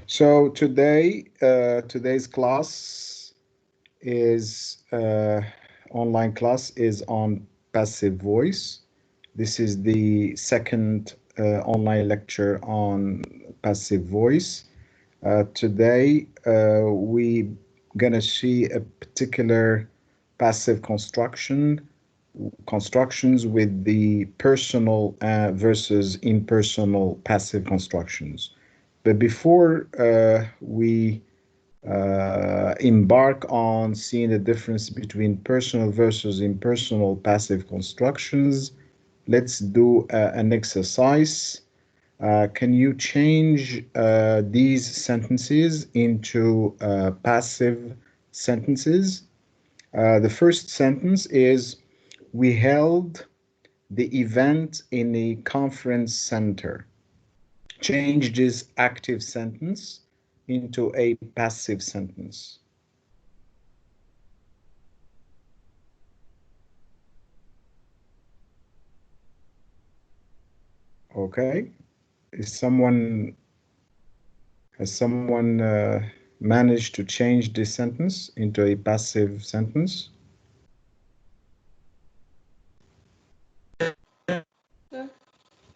So today's class is online class is on passive voice. This is the second online lecture on passive voice. Today we gonna see a particular passive constructions with the personal versus impersonal passive constructions. But before we embark on seeing the difference between personal versus impersonal passive constructions, let's do an exercise. Can you change these sentences into passive sentences? The first sentence is, we held the event in a conference center. Change this active sentence into a passive sentence. Okay. Has someone managed to change this sentence into a passive sentence?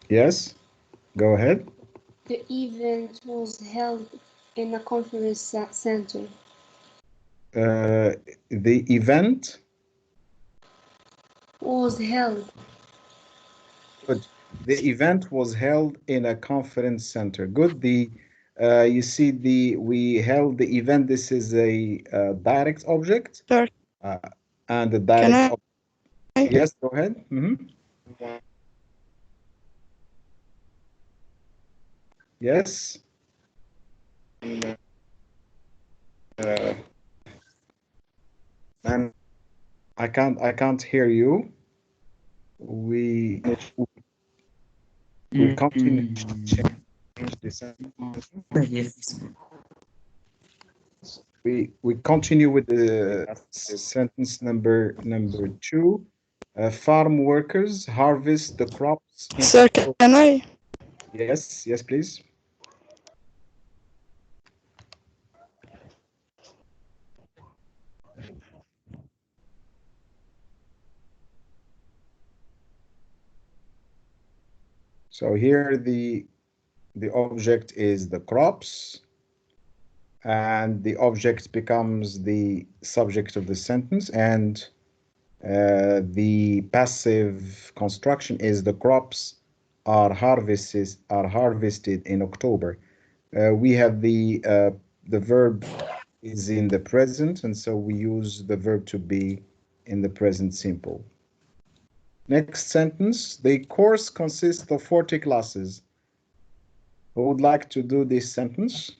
Yes, go ahead. The event was held in a conference center. The event Was held. Good. The event was held in a conference center. Good. You see we held the event. This is a direct object, Sir, uh, and the can direct. I? Yes, go ahead. Yes. Uh, and I can't hear you. We continue to change the sentence. Yes. We continue with the sentence number two. Farm workers harvest the crops. Sir, can I? Yes, yes, please. So here the object is the crops, and the object becomes the subject of the sentence, and the passive construction is the crops are harvested in October. We have the verb is in the present, and so we use the verb to be in the present simple. Next sentence, the course consists of 40 classes. Who would like to do this sentence?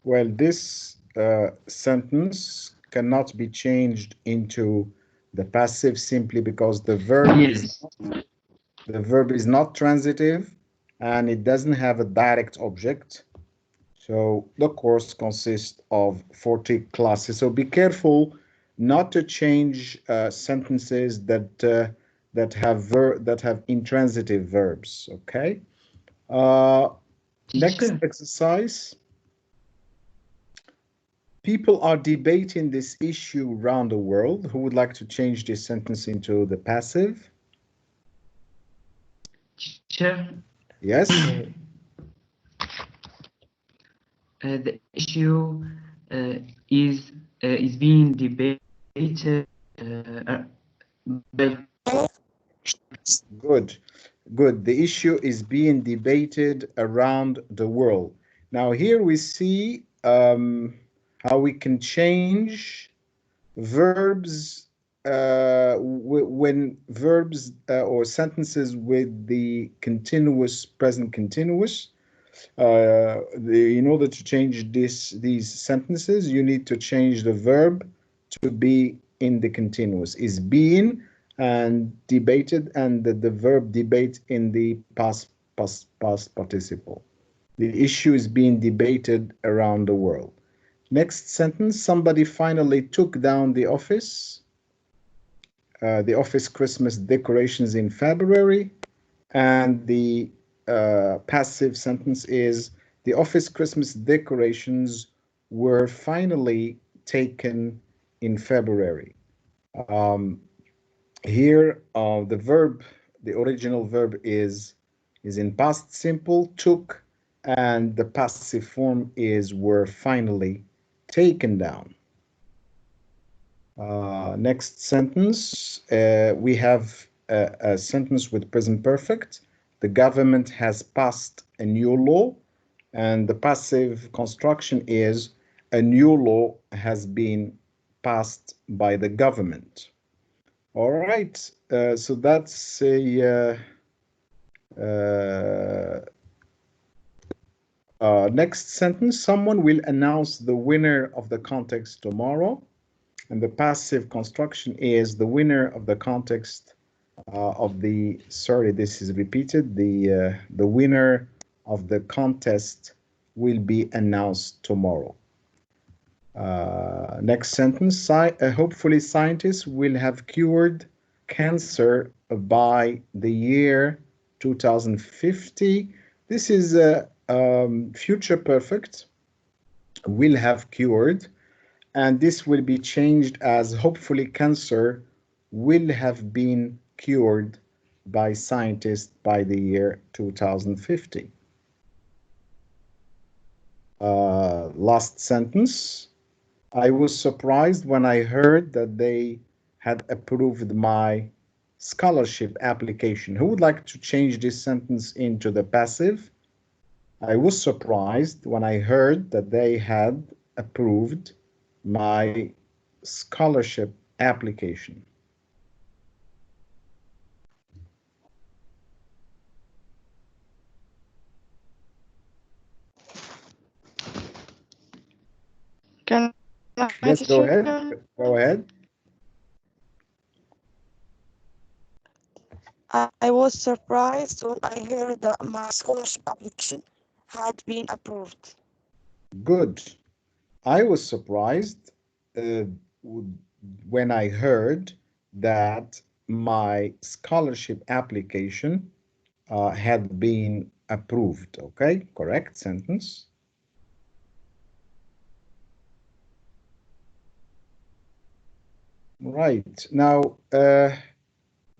Well, this sentence cannot be changed into the passive simply because the verb is not transitive and it doesn't have a direct object. So the course consists of 40 classes. So be careful not to change sentences that have intransitive verbs. Okay. Next exercise. People are debating this issue around the world. Who would like to change this sentence into the passive? Teacher, Yes. the issue is being debated by. Good. Good. The issue is being debated around the world. Now here we see how we can change verbs when verbs or sentences with the continuous present continuous. In order to change these sentences, you need to change the verb to be in the continuous. Is being and debated, and the verb debate in the past participle. The issue is being debated around the world. Next sentence, somebody finally took down the office Christmas decorations in February. And the passive sentence is the office Christmas decorations were finally taken in February. Um, Here, the original verb is in past simple, took, and the passive form is were finally taken down. Next sentence, we have a sentence with present perfect. The government has passed a new law, and the passive construction is a new law has been passed by the government. All right, so that's a next sentence. Someone will announce the winner of the contest tomorrow. And the passive construction is the winner of the contest sorry, this is repeated. The winner of the contest will be announced tomorrow. Next sentence, hopefully scientists will have cured cancer by the year 2050. This is future perfect, will have cured, and this will be changed as hopefully cancer will have been cured by scientists by the year 2050. Last sentence. I was surprised when I heard that they had approved my scholarship application. Who would like to change this sentence into the passive? I was surprised when I heard that they had approved my scholarship application. Can I Yes, go ahead. teacher? Go ahead. I was surprised when I heard that my scholarship application had been approved. Good. I was surprised uh, when I heard that my scholarship application had been approved. Okay, correct sentence. Right. Now,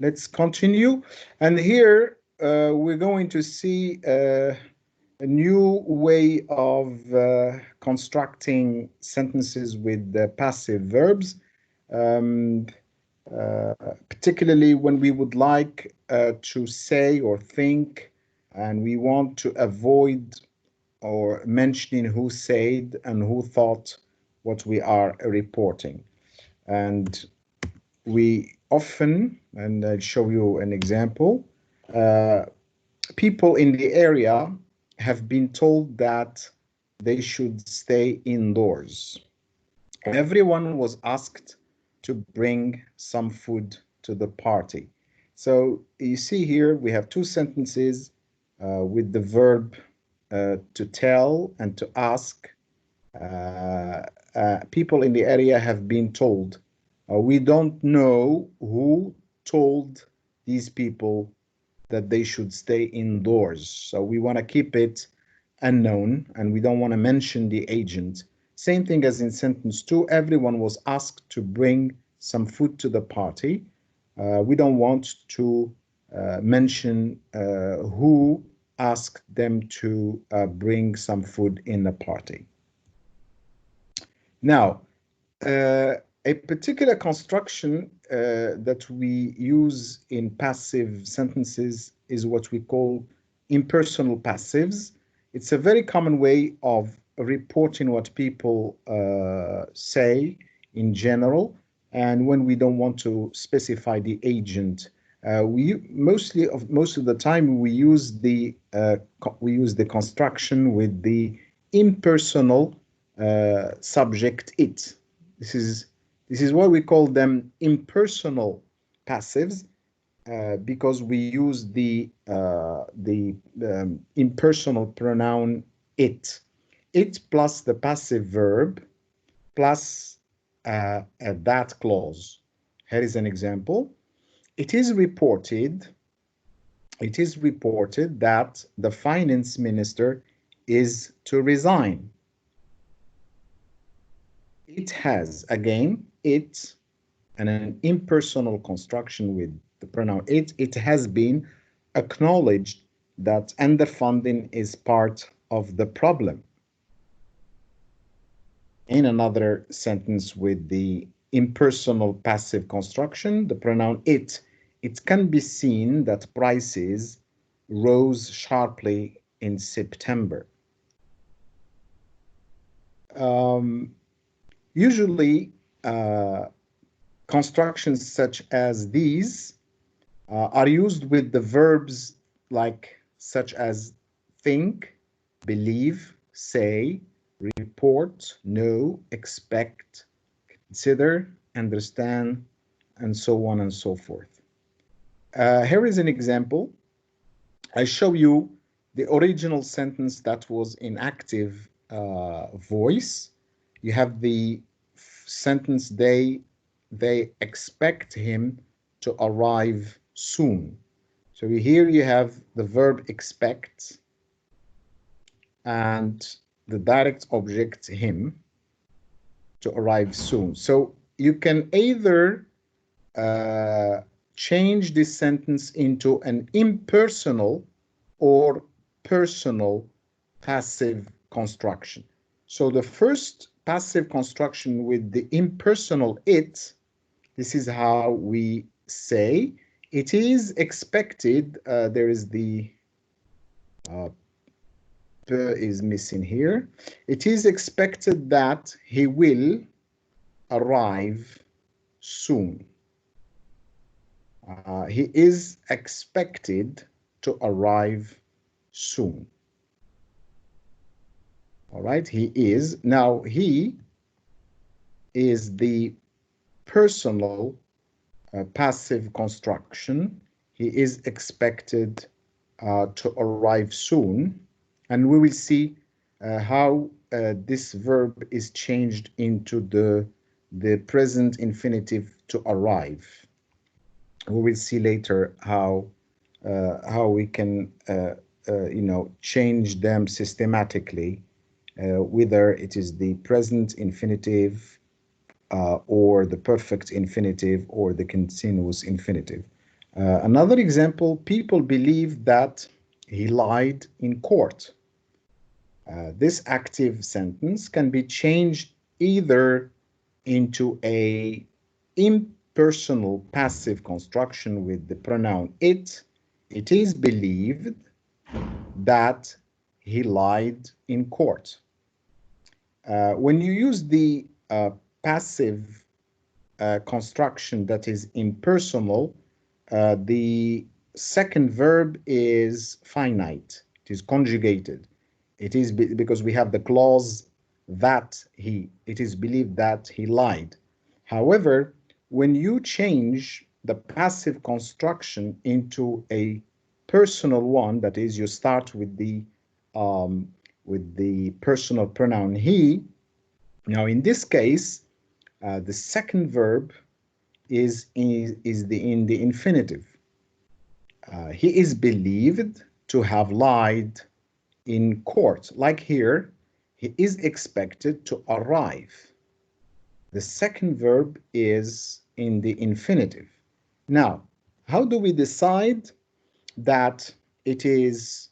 let's continue. And here we're going to see a new way of constructing sentences with the passive verbs, um, particularly when we would like to say or think, and we want to avoid or mentioning who said and who thought what we are reporting. And we often, and I'll show you an example, uh, people in the area have been told that they should stay indoors. Everyone was asked to bring some food to the party. So you see here we have two sentences with the verb to tell and to ask. People in the area have been told. We don't know who told these people that they should stay indoors. So we want to keep it unknown and we don't want to mention the agent. Same thing as in sentence 2, everyone was asked to bring some food to the party. We don't want to mention who asked them to bring some food in the party. Now, a particular construction that we use in passive sentences is what we call impersonal passives. It's a very common way of reporting what people say in general, and when we don't want to specify the agent, most of the time we use the construction with the impersonal subject it. This is why we call them impersonal passives. because we use the impersonal pronoun it. It plus the passive verb plus a that clause. Here is an example. It is reported that the finance minister is to resign. It has, again, it, and an impersonal construction with the pronoun it has been acknowledged that underfunding is part of the problem. In another sentence with the impersonal passive construction, the pronoun it can be seen that prices rose sharply in September. Usually, constructions such as these are used with the verbs like such as think, believe, say, report, know, expect, consider, understand, and so on and so forth. Here is an example. I show you the original sentence that was in active voice. You have the sentence they expect him to arrive soon. So here you have the verb expect and the direct object him to arrive soon. So you can either change this sentence into an impersonal or personal passive construction. So the first passive construction with the impersonal it, this is how we say, it is expected, there is the is missing here. It is expected that he will arrive soon. He is expected to arrive soon. All right, he is. Now, he is the personal passive construction. He is expected to arrive soon. And we will see how this verb is changed into the present infinitive to arrive. We will see later how we can change them systematically, whether it is the present infinitive or the perfect infinitive or the continuous infinitive. Another example, people believe that he lied in court. This active sentence can be changed either into a impersonal passive construction with the pronoun it. It is believed that he lied in court. When you use the passive construction that is impersonal, the second verb is finite. It is conjugated. It is because we have the clause that it is believed that he lied. However, when you change the passive construction into a personal one, that is, you start with the personal pronoun he. Now, in this case, the second verb is in the infinitive. He is believed to have lied in court. Like here, he is expected to arrive. The second verb is in the infinitive. Now, how do we decide that it is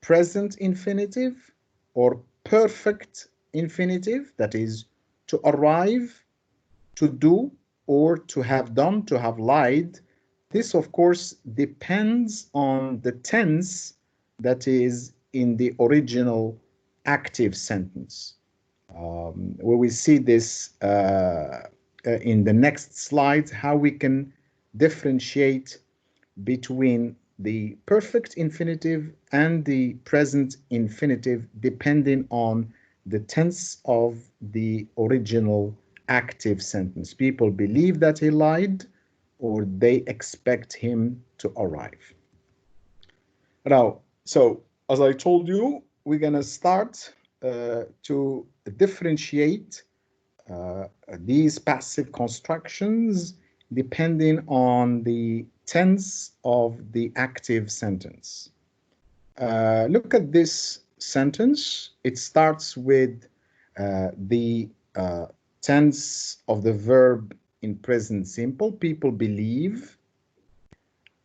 present infinitive or perfect infinitive, that is to arrive, to do, or to have done, to have lied? This, of course, depends on the tense that is in the original active sentence. We will see this in the next slides, how we can differentiate between the perfect infinitive and the present infinitive depending on the tense of the original active sentence. People believe that he lied, or they expect him to arrive. Now, so as I told you, we're gonna start to differentiate these passive constructions depending on the tense of the active sentence. Look at this sentence. It starts with the tense of the verb in present simple. People believe.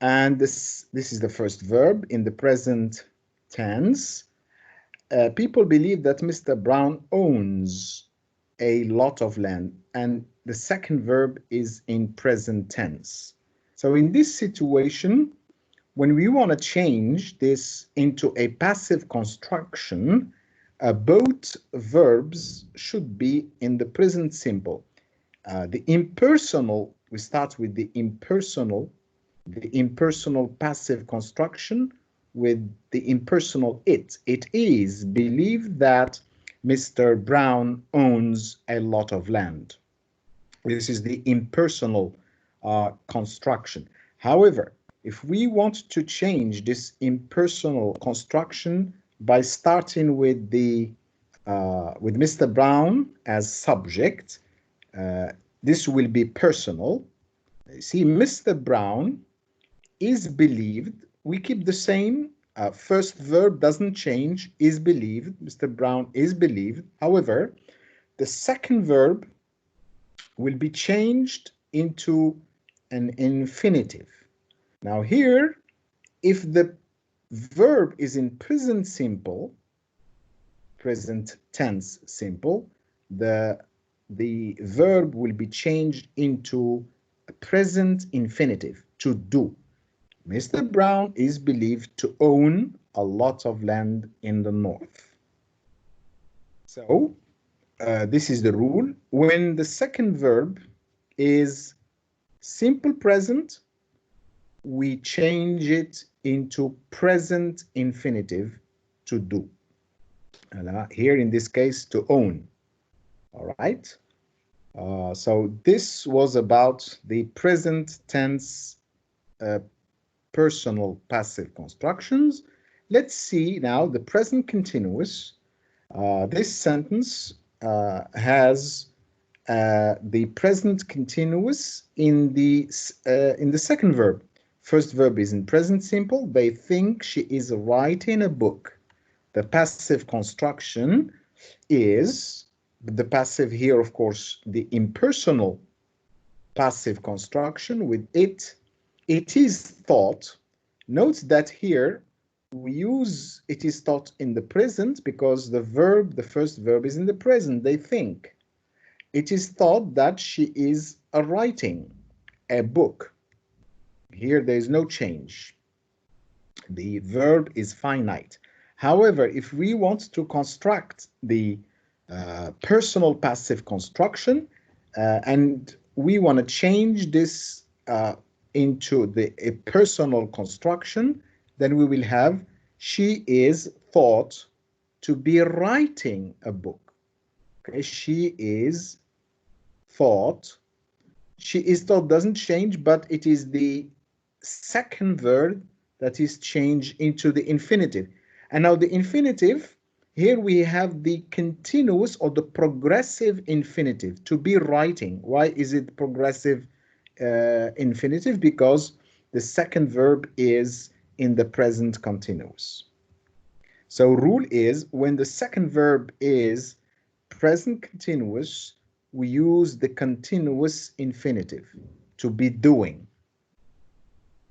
And this is the first verb in the present tense. People believe that Mr. Brown owns a lot of land, and the second verb is in present tense. So in this situation, when we want to change this into a passive construction, both verbs should be in the present simple. The impersonal, we start with the impersonal passive construction with the impersonal it. It is believed that Mr. Brown owns a lot of land. This is the impersonal construction. However, if we want to change this impersonal construction by starting with with Mr. Brown as subject, this will be personal. See, Mr. Brown is believed. We keep the same. First verb doesn't change, is believed. Mr. Brown is believed. However, the second verb will be changed into an infinitive. Now here, if the verb is in present simple, present tense simple, the verb will be changed into a present infinitive, to do. Mr. Brown is believed to own a lot of land in the north. So this is the rule. When the second verb is simple present, we change it into present infinitive, to do. Here in this case, to own. All right. So this was about the present tense personal passive constructions. Let's see now the present continuous. This sentence has the present continuous in the second verb. First verb is in present simple. They think she is writing a book. The passive construction is the passive here, of course, the impersonal passive construction with it. It is thought. Note that here we use it is thought in the present because the first verb is in the present. They think. It is thought that she is writing a book. Here there is no change. The verb is finite. However, if we want to construct the personal passive construction and we want to change this into a personal construction, then we will have she is thought to be writing a book. Okay, she is thought. She is thought doesn't change, but it is the second verb that is changed into the infinitive. And now the infinitive, here we have the continuous or the progressive infinitive, to be writing. Why is it progressive infinitive? Because the second verb is in the present continuous. So rule is when the second verb is present continuous, we use the continuous infinitive, to be doing.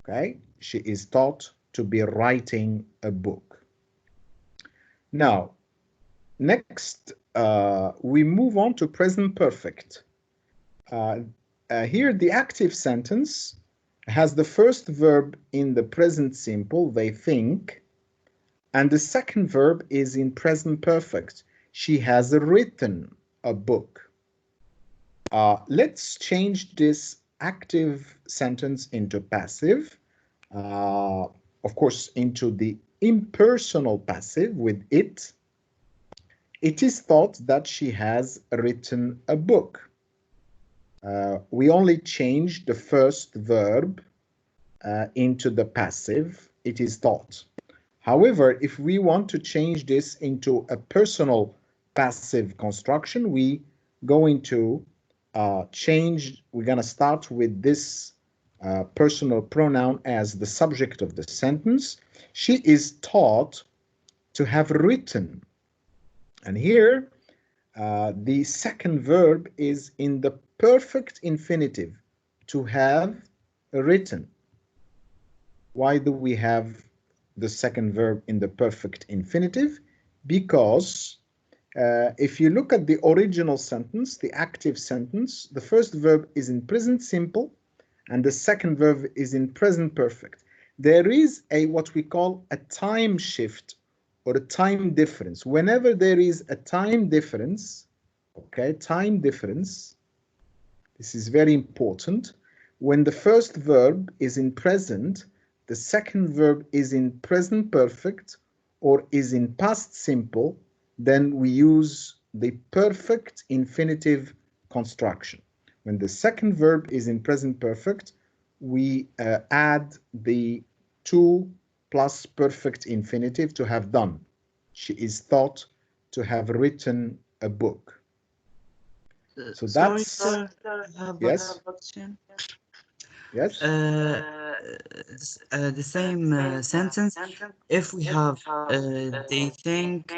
Okay, she is thought to be writing a book. Now, next, we move on to present perfect. Here, the active sentence has the first verb in the present simple, they think, and the second verb is in present perfect. She has written a book. Let's change this active sentence into passive, of course, into the impersonal passive with it. It is thought that she has written a book. We only change the first verb into the passive. It is thought. However, if we want to change this into a personal passive construction, we going to change, we're going to start with this personal pronoun as the subject of the sentence. She is taught to have written. And here, the second verb is in the perfect infinitive, to have written. Why do we have the second verb in the perfect infinitive? Because if you look at the original sentence, the active sentence, the first verb is in present simple and the second verb is in present perfect. There is a what we call a time shift or a time difference. Whenever there is a time difference, okay, time difference, this is very important. When the first verb is in present, the second verb is in present perfect or is in past simple, then we use the perfect infinitive construction. When the second verb is in present perfect, we add the to plus perfect infinitive, to have done. She is thought to have written a book. So Sorry, that's, sir, I have yes, a question. yes. The same sentence. If we have, they think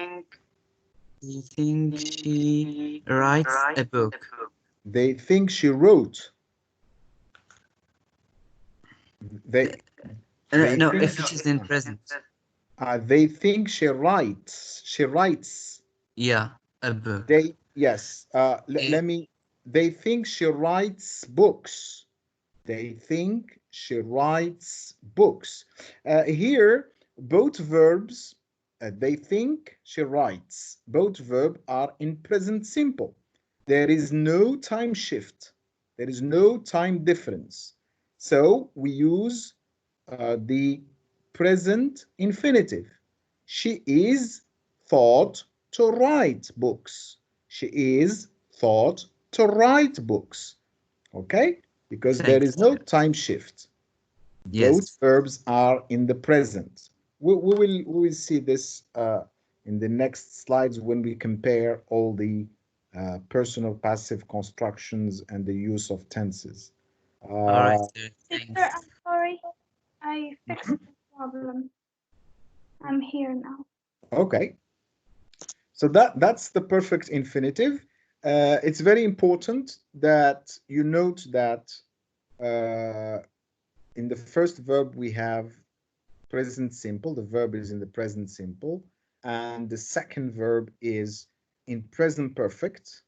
she writes a book. They think she wrote. They No, think, if it is in present. they think she writes. She writes. Yeah, a book. They, yes. Let me. They think she writes books. They think she writes books. Here, both verbs. They think she writes. Both verbs are in present simple. There is no time shift. There is no time difference. So we use the present infinitive. She is thought to write books. She is thought to write books. Okay? Because there is no time shift. Both verbs are in the present. We will see this in the next slides when we compare all the personal passive constructions and the use of tenses. All right, sir. Sister, I'm sorry. I fixed the problem. I'm here now. Okay. So that's the perfect infinitive. It's very important that you note that in the first verb we have present simple. The verb is in the present simple, and the second verb is in present perfect,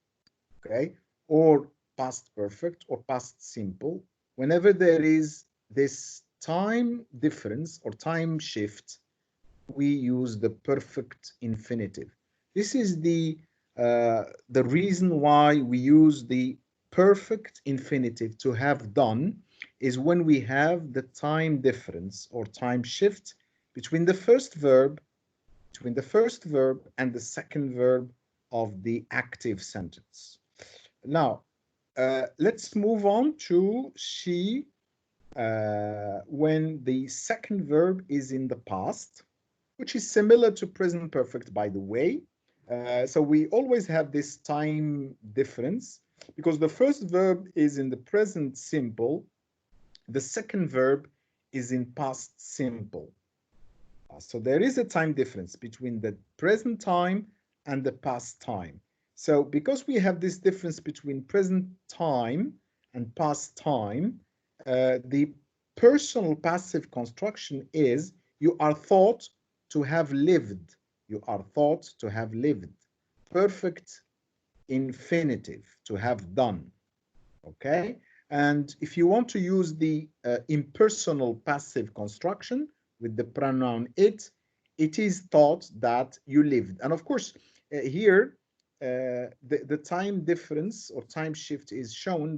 okay, or past perfect or past simple. Whenever there is this time difference or time shift, we use the perfect infinitive. This is the reason why we use the perfect infinitive to have done, is when we have the time difference or time shift between the first verb and the second verb of the active sentence. Now, let's move on to she when the second verb is in the past, which is similar to present perfect, by the way. So we always have this time difference because the first verb is in the present simple, the second verb is in past simple. So there is a time difference between the present time and the past time. So because we have this difference between present time and past time, the personal passive construction is you are thought to have lived. You are thought to have lived. Perfect infinitive, to have done. Okay? And if you want to use the impersonal passive construction with the pronoun it is thought that you lived. And of course, here, the time difference or time shift is shown